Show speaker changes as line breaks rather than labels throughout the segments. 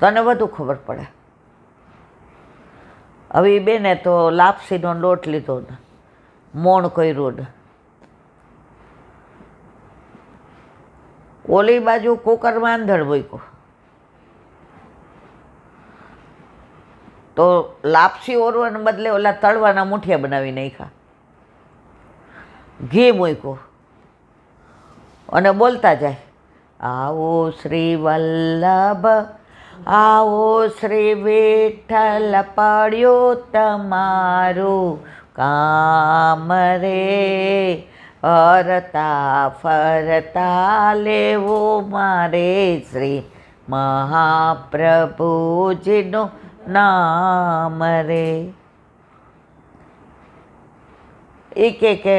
તને વધુ ખબર પડે. હવે એ બેને તો લાપસીનો લોટ લીધો ને મોણ કર્યું ને ઓલી બાજુ કુકરમાં આંધણ મૂક્યો તો લાપસી ઓરવાને બદલે ઓલા તળવાના મુઠિયા બનાવી નાખ્યા. ઘી મૂક્યું અને બોલતા જાય, આવો શ્રી વલ્લભ, આવો શ્રી વિઠ્ઠલ, પડ્યો તમારું કામ રે, હરતા ફરતા લેવો મારે શ્રી મહાપ્રભુજીનું નામ રે. એ કે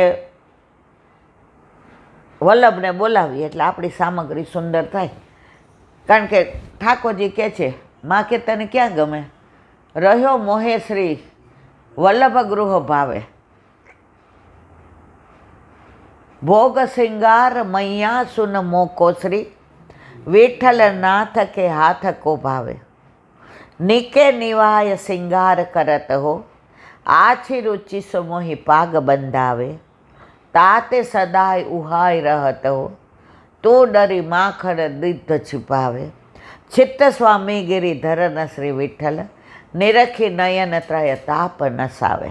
વલ્લભને બોલાવીએ એટલે આપણી સામગ્રી સુંદર થાય. કારણ કે ઠાકોરજી કહે છે, માં કે તને ક્યાં ગમે, રહ્યો મોહે શ્રી વલ્લભ ગૃહ ભાવે, ભોગ શિંગાર મૈયા સુન મોકો શ્રી, વિઠ્ઠલ નાથ કે હાથ કો ભાવે, નિકે નિવાય શિંગાર કરત હો, આછી રુચિ સમોહી પાગ બંધાવે, તાતે સદાય ઉહાય રહત હો, તો ડરી માખણ દીધ છુપાવે, ચિત્ત સ્વામી ગિરી ધરન શ્રી વિઠ્ઠલ, નિરખી નયન ત્રય તાપ નસાવે.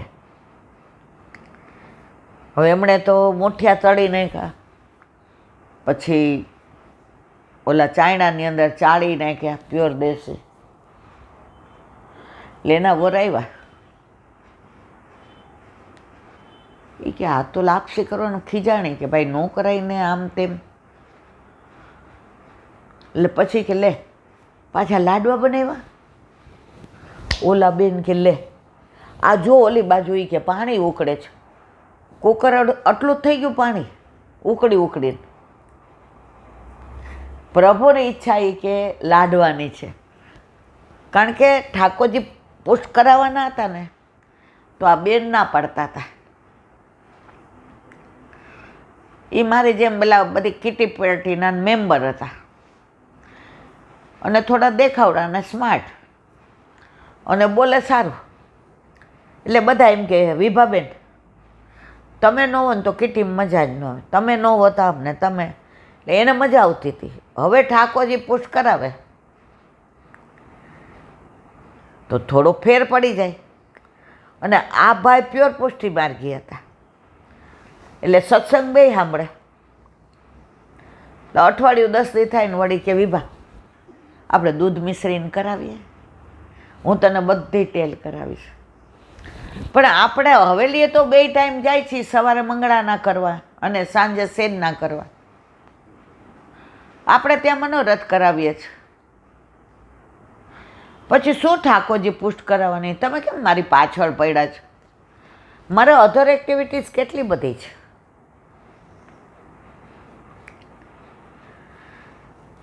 હવે એમણે તો મુઠિયા તળી નાખ્યા, પછી ઓલા ચાયણાની અંદર ચાળી નાખ્યા પ્યોર દેશી, લેના વરાવ્યા. એ કે આ તો લાપસી કરવાનું ખીજાણી કે ભાઈ નો કરાઈને આમ તેમ. એટલે પછી કે લે પાછા લાડવા બનાવ્યા. ઓલા બેન કે લે આ જો ઓલી બાજુ એ કે પાણી ઉકળે છે, કુકર આટલું જ થઈ ગયું પાણી ઉકળી ઉકળીને. પ્રભુની ઈચ્છા એ કે લાડવાની છે, કારણ કે ઠાકોરજી પુષ્ટ કરાવવાના હતા ને તો આ બેન ના પડતા હતા. એ મારી જેમ પેલા બધી કીટી પાર્ટીના મેમ્બર હતા અને થોડા દેખાવડા અને સ્માર્ટ અને બોલે સારું. એટલે બધા એમ કહે વિભાબેન તમે ન હો ને તો કીટીમાં મજા જ ન હોય, તમે ન હો તો અમને તમે. એટલે એને મજા આવતી હતી. હવે ઠાકોરજી પુષ્ટ કરાવે તો થોડો ફેર પડી જાય. અને આ ભાઈ પ્યોર પુષ્ટિ માર્ગી હતા એટલે સત્સંગ બે સાંભળે. એટલે અઠવાડિયું 10 દી થાય ને વળી કે વિભા આપણે દૂધ મિશ્રીને કરાવીએ, હું તને બધી ટેલ કરાવીશ. પણ આપણે હવેલીએ તો 2 ટાઈમ જાય છે, સવારે મંગળાના કરવા અને સાંજે શેનના કરવા. આપણે ત્યાં મનોરથ કરાવીએ છીએ. પછી શું ઠાકોરજી પુષ્ટ કરાવવાની, તમે કેમ મારી પાછળ પડ્યા છો? મારે અધર એક્ટિવિટીઝ કેટલી બધી છે.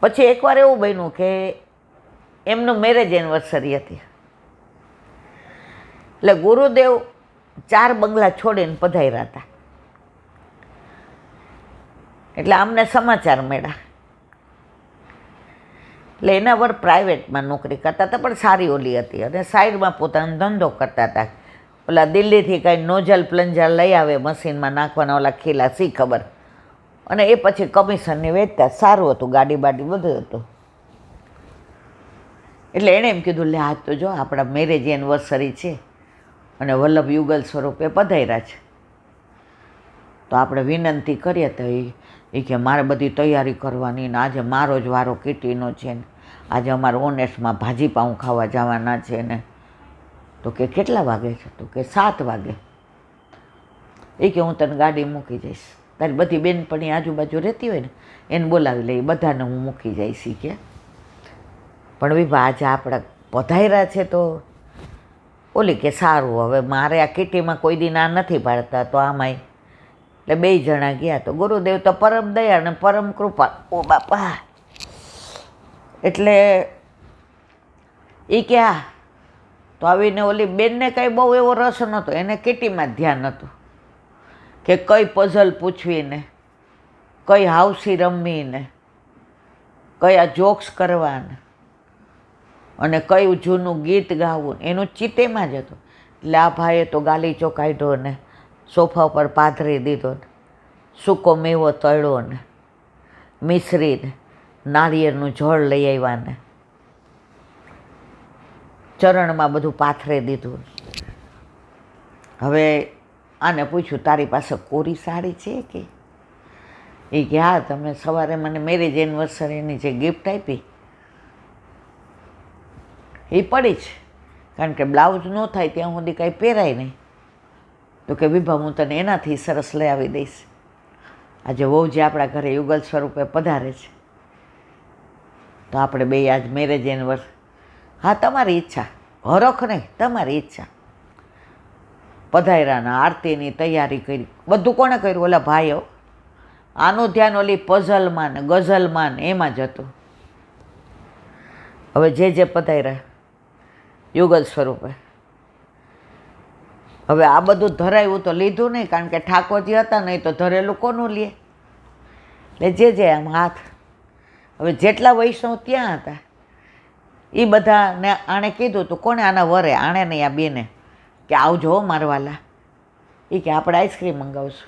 પછી એકવાર એવું બન્યું કે એમનું મેરેજ એનિવર્સરી હતી. એટલે ગુરુદેવ 4 બંગલા છોડીને પધાર્યા હતા. એટલે અમને સમાચાર મળ્યા. એટલે એના વર પ્રાઇવેટમાં નોકરી કરતા હતા, પણ સારી ઓલી હતી અને સાઈડમાં પોતાનો ધંધો કરતા હતા. ઓલા દિલ્હીથી કાંઈ નોઝલ પ્લન્જર લઈ આવે મશીનમાં નાખવાના ઓલા ખીલા, શી ખબર. અને એ પછી કમિશનની વેચતા. સારું હતું, ગાડી બાડી બધું હતું. એટલે એણે એમ કીધું લે આજ તો જો આપણા મેરેજ એનિવર્સરી છે અને વલ્લભ યુગલ સ્વરૂપે પધાર્યા છે, તો આપણે વિનંતી કરીએ. તો એ કે મારે બધી તૈયારી કરવાની ને આજે મારો જ વારો કીટીનો છે ને આજે અમારે ઓનેસ્ટમાં ભાજી પાઉં ખાવા જવાના છે ને. તો કે કેટલા વાગે છે? તો કે 7 વાગે. એ કે હું તને ગાડી મૂકી જઈશ, તારી બધી બેનપણી આજુબાજુ રહેતી હોય ને એને બોલાવી લઈ, બધાને હું મૂકી જઈશ. એ કે પણ વિભા આજે આપણા પધાર્યા છે તો ઓલી કે સારું હવે મારે આ કીટીમાં કોઈ દી ના નથી પાડતા તો આમાંય. એટલે 2 જણા ગયા. તો ગુરુદેવ તો પરમ દયા અને પરમ કૃપા. ઓ બાપા! એટલે એ કે આ તો આવીને ઓલી બેનને કાંઈ બહુ એવો રસ નહોતો, એને કીટીમાં ધ્યાન હતું કે કઈ પઝલ પૂછવીને, કઈ હાઉસી રમવીને, કયા જોક્સ કરવાને. અને કયું જૂનું ગીત ગાવું એનું ચિત્તેમાં જ હતું. એટલે આ ભાઈએ તો ગાલીચો કાઢ્યો ને સોફા ઉપર પાથરી દીધો ને સૂકો મેવો તળ્યો ને મિશ્રી ને નાળિયેરનું જળ લઈ આવ્યા ને ચરણમાં બધું પાથરી દીધું. હવે આને પૂછ્યું તારી પાસે કોરી સાડી છે કે? એ કે હા, તમે સવારે મને મેરેજ એનિવર્સરીની જે ગિફ્ટ આપી એ પડી જ, કારણ કે બ્લાઉઝ ન થાય ત્યાં સુધી કાંઈ પહેરાય નહીં. તો કે વિભા હું તને એનાથી સરસ લઈ આવી દઈશ. આજે વહુજી આપણા ઘરે યુગલ સ્વરૂપે પધારે છે તો આપણે બે આજ મેરેજ એનિવર્સરી. હા તમારી ઈચ્છા, હરખ નહીં, તમારી ઈચ્છા. પધાર્યાના આરતીની તૈયારી કરી. બધું કોણે કર્યું? ઓલા ભાઈઓ. આનું ધ્યાન ઓલી પઝલમાં ને ગઝલમાં ને એમાં જ હતું. હવે જે પધાર્યા યુગલ સ્વરૂપે, હવે આ બધું ધરાયું તો લીધું નહીં, કારણ કે ઠાકોરજી હતા નહીં તો ધરેલું કોનું લે? એટલે જે આમ હાથ. હવે જેટલા વૈષ્ણવ ત્યાં હતા એ બધાને આણે કીધું તો કોણે આના વરે? આણે નહીં, આ બેને કે આવજો મારવાલા. એ કે આપણે આઈસ્ક્રીમ મંગાવશું.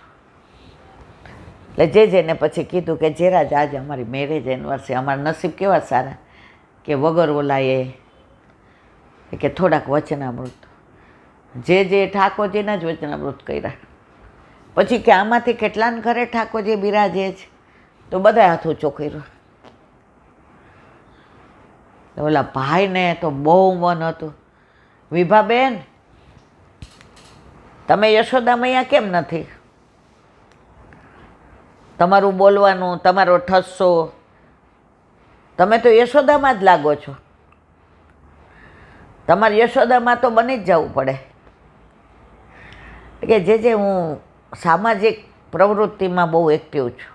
એટલે જેને પછી કીધું કે જેરાજ આજે અમારી મેરેજ એનિવર્સરી, અમારા નસીબ કેવા સારા કે વગર ઓલાએ કે થોડાક વચનામૃત, જે ઠાકોરજીના જ વચનામૃત કર્યા. પછી કે આમાંથી કેટલાને ઘરે ઠાકોરજી બિરાજે છે? તો બધા હાથ ઊંચો કર્યો. ઓલા ભાઈને તો બહુ મન હતું, વિભાબેન તમે યશોદા મૈયા કેમ નથી? તમારું બોલવાનું, તમારો ઠસ્સો, તમે તો યશોદામાં જ લાગો છો. તમારે યશોદામાં તો બની જ જવું પડે. કે જે હું સામાજિક પ્રવૃત્તિમાં બહુ એક્ટિવ છું.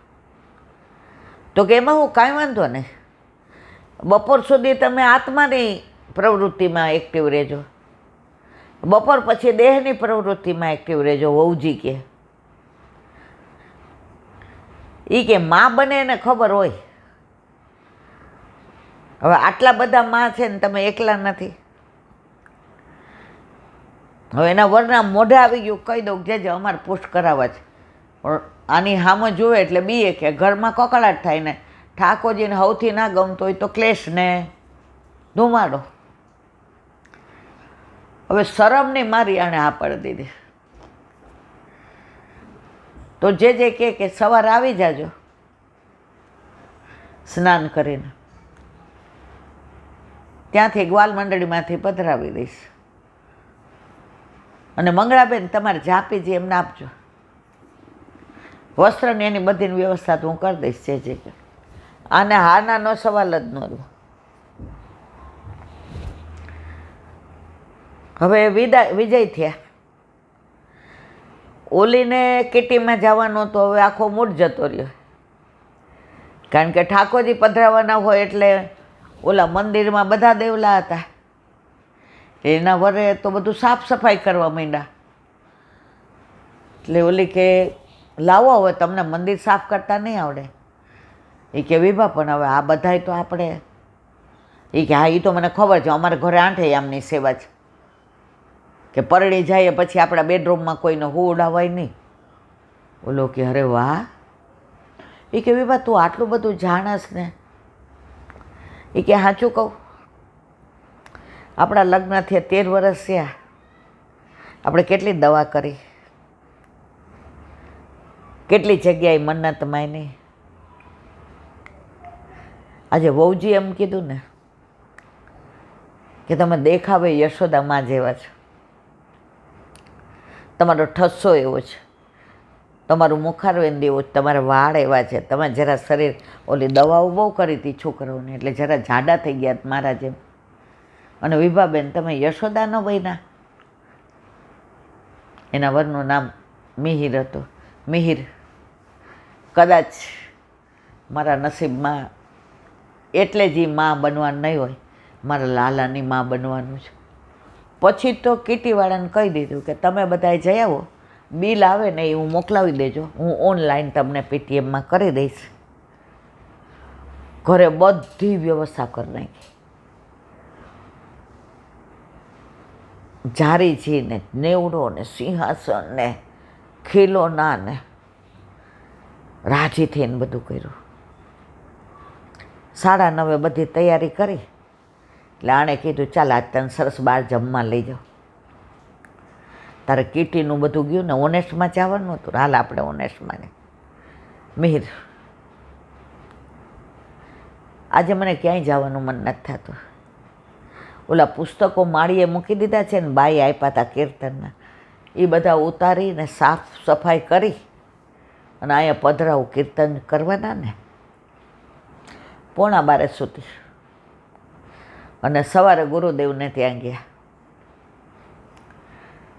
તો કે એમાં હું કાંઈ વાંધો નહીં, બપોર સુધી તમે આત્માની પ્રવૃત્તિમાં એક્ટિવ રહેજો, બપોર પછી દેહની પ્રવૃત્તિમાં એક્ટિવ રહેજો. વહુજી કે એ કે માં બને એને ખબર હોય. હવે આટલા બધા માં છે ને તમે એકલા નથી. હવે એના વરના મોઢે આવી ગયું, કહી દઉં જે અમારે પુષ્ટ કરાવવા છે. પણ આની હામે જોવે એટલે બીએ કે ઘરમાં કકળાટ થાય ને ઠાકોરજીને સૌથી ના ગમતો હોય તો ક્લેશ ને ધુમાડો. હવે શરમની મારી આણે હા પાડી દીધી. તો જે કે સવારે આવી જાજો સ્નાન કરીને, ત્યાંથી ગ્વાલ મંડળીમાંથી પધરાવી દઈશ. અને મંગળાબેન તમારે જાપીજી એમને આપજો, વસ્ત્રની એની બધીની વ્યવસ્થા તો હું કરી દઈશ. જે આને હાનાનો સવાલ જ ન રહ્યો. હવે વિજય થયા. ઓલીને કિટીમાં જવાનો તો હવે આખો મૂડ જતો રહ્યો, કારણ કે ઠાકોરજી પધરાવાના હોય એટલે ઓલા મંદિરમાં બધા દેવલા હતા, એના વરે તો બધું સાફ સફાઈ કરવા માંડ્યા. એટલે ઓલી કે લાવો હવે તમને મંદિર સાફ કરતા નહીં આવડે. એ કે વિભા પણ હવે આ બધાય તો આપણે, એ કે હા એ તો મને ખબર છે, અમારા ઘરે આંઠે આમની સેવા છે કે પરણી જાય પછી આપણા બેડરૂમમાં કોઈને હુવડાવાય નહીં. ઓલો કે અરે વાહ. એ કે વિભા તું આટલું બધું જાણસ ને? એ કે સાચું કહું, આપણા લગ્ન થયા 13 વર્ષ થયા, આપણે કેટલી દવા કરી, કેટલી જગ્યાએ મન્નત માની. આજે વહુજી એમ કીધું ને કે તમે દેખાવે યશોદા માં જેવા છો, તમારો ઠસ્સો એવો છે, તમારું મુખારવેંદ એવું છે, તમારા વાળ એવા છે, તમે જરા શરીર, ઓલી દવાઓ બહુ કરી હતી છોકરાઓને એટલે જરા જાડા થઈ ગયા મારા જેમ. અને વિભાબેન તમે યશોદા ન બન્યા? એના વરનું નામ મિહિર હતું. મિહિર કદાચ મારા નસીબમાં એટલે જ એ માં બનવાનું નહીં હોય, મારા લાલાની માં બનવાનું છે. પછી તો કીટીવાળાને કહી દીધું કે તમે બધાએ જઈ આવો, બિલ આવે ને એ હું મોકલાવી દેજો, હું ઓનલાઈન તમને પેટીએમમાં કરી દઈશ. ઘરે બધી વ્યવસ્થા કરી નાખી. ઝારીજી ને નેવડો ને સિંહાસન ને ખીલોના ને રાજી થઈને બધું કર્યું. 9:30 બધી તૈયારી કરી એટલે આણે કીધું ચાલ આજ તને સરસ બહાર જમવા લઈ જાઓ. તારે કીટીનું બધું ગયું ને ઓનેસ્ટમાં જવાનું હતું. હાલ આપણે ઓનેસ્ટમાં ને મિહિર આજે મને ક્યાંય જવાનું મન નથી થતું. ઓલા પુસ્તકો માળીએ મૂકી દીધા છે ને બાઈ આપ્યા હતા કીર્તનના, એ બધા ઉતારીને સાફ સફાઈ કરી અને અહીંયા પધરાવું કીર્તન કરવાના ને 11:15 સુધી. અને સવારે ગુરુદેવને ત્યાં ગયા.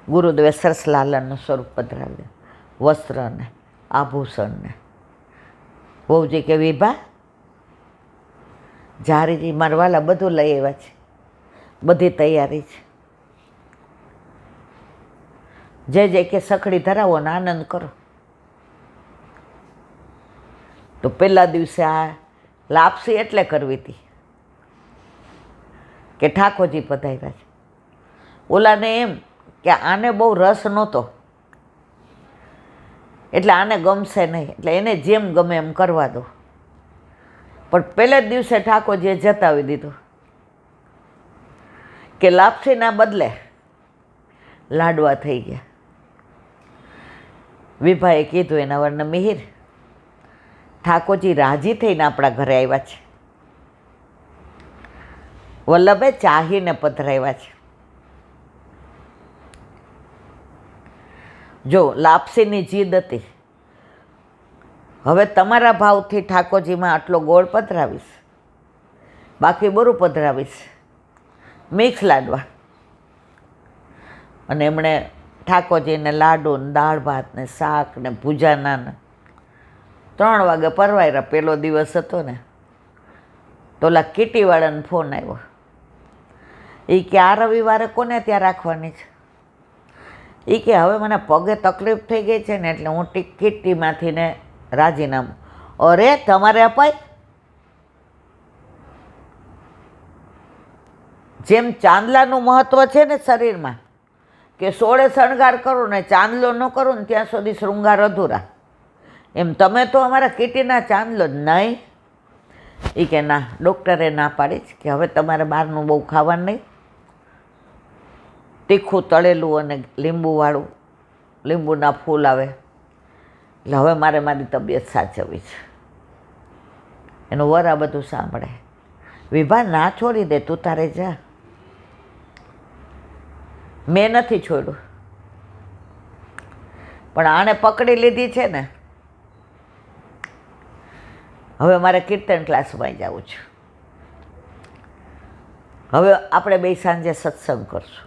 ગુરુદેવે સરસ લાલનનું સ્વરૂપ પધરાવ્યું, વસ્ત્રને આભૂષણને. વહુજી કે વિભા ઝારીજી મારવાલા બધું લઈ આવ્યા છે, બધી તૈયારી છે. જે કે સખડી ધરાવો ને આનંદ કરો. તો પહેલા દિવસે આ લાપસી એટલે કરવી હતી કે ઠાકોરજી પધાર્યા છે. ઓલાને એમ કે આને બહુ રસ નહોતો એટલે આને ગમશે નહીં, એટલે એને જેમ ગમે એમ કરવા દો. પણ પહેલા જ દિવસે ઠાકોરજીએ જતાવી દીધું કે લાપસીના બદલે લાડવા થઈ ગયા. વિભાએ કીધું એના વર્ણ મિહિર ઠાકોરજી રાજી થઈને આપણા ઘરે આવ્યા છે. વલ્લભે ચાહીને પધરાવ્યા છે. જો લાપસીની જીદ હતી, હવે તમારા ભાવથી ઠાકોરજીમાં આટલો ગોળ પધરાવીશ, બાકી બરું પધરાવીશ મિક્સ લાડવા. અને એમણે ઠાકોરજીને લાડુ ને દાળ ભાત ને શાક ને ભૂજાના ને 3 વાગે પરવાર્યા. પહેલો દિવસ હતો ને તો ઓલા કીટીવાળાને ફોન આવ્યો. એ કે આ રવિવારે કોને ત્યાં રાખવાની છે? એ કે હવે મને પગે તકલીફ થઈ ગઈ છે ને એટલે હું કીટીમાંથી ને રાજીનામું. અરે તમારે અપાય? જેમ ચાંદલાનું મહત્વ છે ને શરીરમાં કે 16 શણગાર કરું ને ચાંદલો ન કરું ને ત્યાં સુધી શૃંગાર અધૂરા, એમ તમે તો અમારા કીટીના ચાંદલો જ નહીં. એ કે ના, ડૉક્ટરે ના પાડી છે કે હવે તમારે બહારનું બહુ ખાવાનું નહીં, તીખું તળેલું અને લીંબુવાળું, લીંબુના ફૂલ આવે, એટલે હવે મારે મારી તબિયત સાચવવી છે. એનું વર આ બધું સાંભળે. વિભા ના છોડી દે, તું તારે જા. મેં નથી છોડ્યું, પણ આણે પકડી લીધી છે ને. હવે મારે કીર્તન ક્લાસમાં જવું છે. હવે આપણે બે સાંજે સત્સંગ કરશું.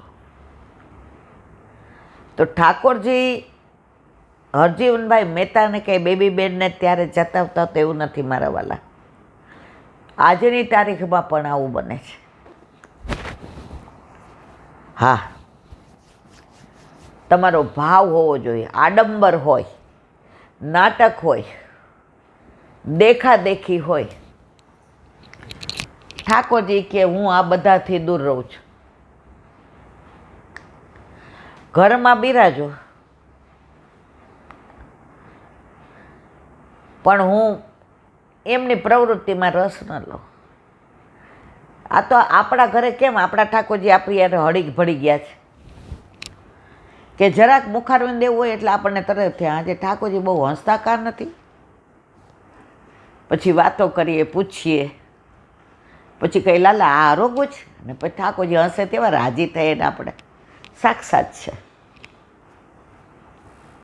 તો ઠાકોરજી હરજીવનભાઈ મહેતાને કંઈ બેબી બેનને ત્યારે જતાવતા તો એવું નથી મારા વાલા. આજની તારીખમાં પણ આવું બને છે. હા, તમારો ભાવ હોવો જોઈએ, આડંબર હોય, નાટક હોય, દેખાદેખી હોય. ઠાકોરજી કે હું આ બધાથી દૂર રહું છું. ઘરમાં બિરાજો, પણ હું એમની પ્રવૃત્તિમાં રસ ન લઉં. આ તો આપણા ઘરે કેમ આપણા ઠાકોરજી આપણી યાર હળી ભળી ગયા છે કે જરાક મુખારવિંદ દેવું હોય એટલે આપણને તરત થયા આજે ઠાકોરજી બહુ હસતા કાર નથી. પછી વાતો કરીએ, પૂછીએ, પછી કંઈ લાલા આ આરોગ્ય છે, અને પછી ઠાકોરજી હસે તેવા રાજી થઈએ ને આપણે સાક્ષાત છે.